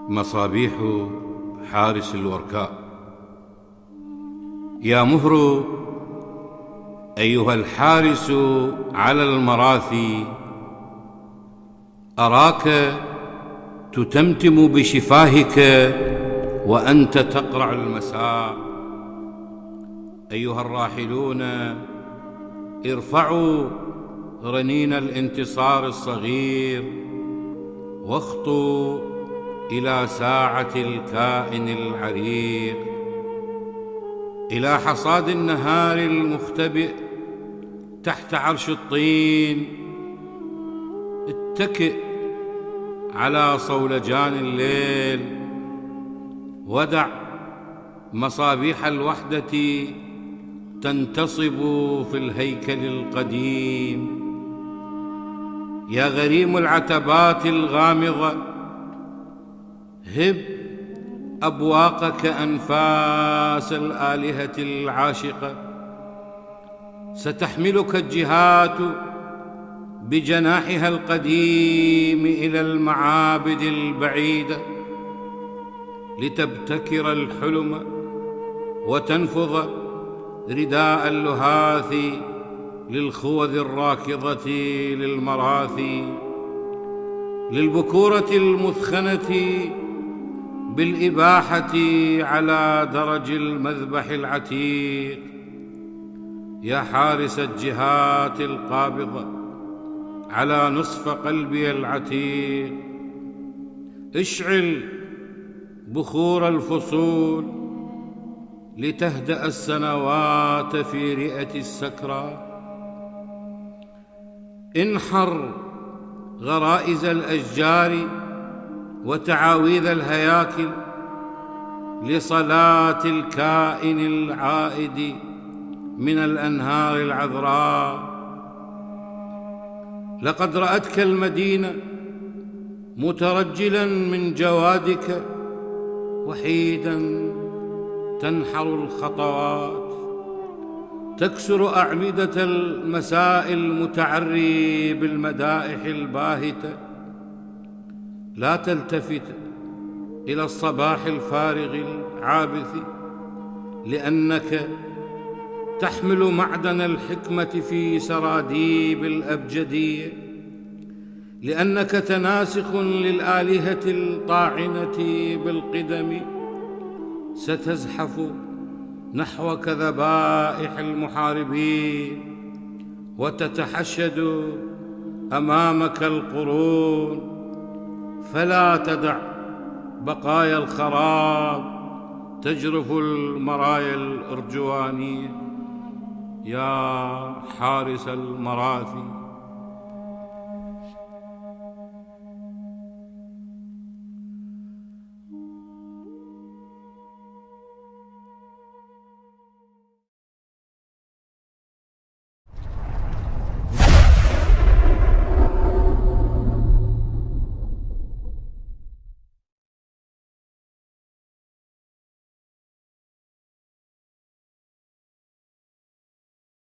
مصابيح حارس الوركاء. يا مهر أيها الحارس على المراثي، أراك تتمتم بشفاهك وأنت تقرع المساء. أيها الراحلون، ارفعوا رنين الانتصار الصغير واخطوا إلى ساعة الكائن العريق، إلى حصاد النهار المختبئ تحت عرش الطين. اتكئ على صولجان الليل ودع مصابيح الوحدة تنتصب في الهيكل القديم. يا غريم العتبات الغامضة، هب أبواقك أنفاس الآلهة العاشقة. ستحملك الجهات بجناحها القديم إلى المعابد البعيدة لتبتكر الحلم وتنفض رداء اللهاث للخوذ الراكضة للمراثي، للبكورة المثخنة بالإباحة على درج المذبح العتيق. يا حارس الجهات القابضة على نصف قلبي العتيق، اشعل بخور الفصول لتهدأ السنوات في رئة السكرى. انحر غرائز الأشجار وتعاويذ الهياكل لصلاة الكائن العائد من الأنهار العذراء. لقد رأتك المدينة مترجلا من جوادك، وحيدا تنحر الخطوات، تكسر أعمدة المساء المتعري بالمدائح الباهتة. لا تلتفت إلى الصباح الفارغ العابث، لأنك تحمل معدن الحكمة في سراديب الأبجدية، لأنك تناسخ للآلهة الطاعنة بالقدم. ستزحف نحوك ذبائح المحاربين وتتحشد أمامك القرون، فلا تدع بقايا الخراب تجرف المرايا الأرجوانية. يا حارس المراثي،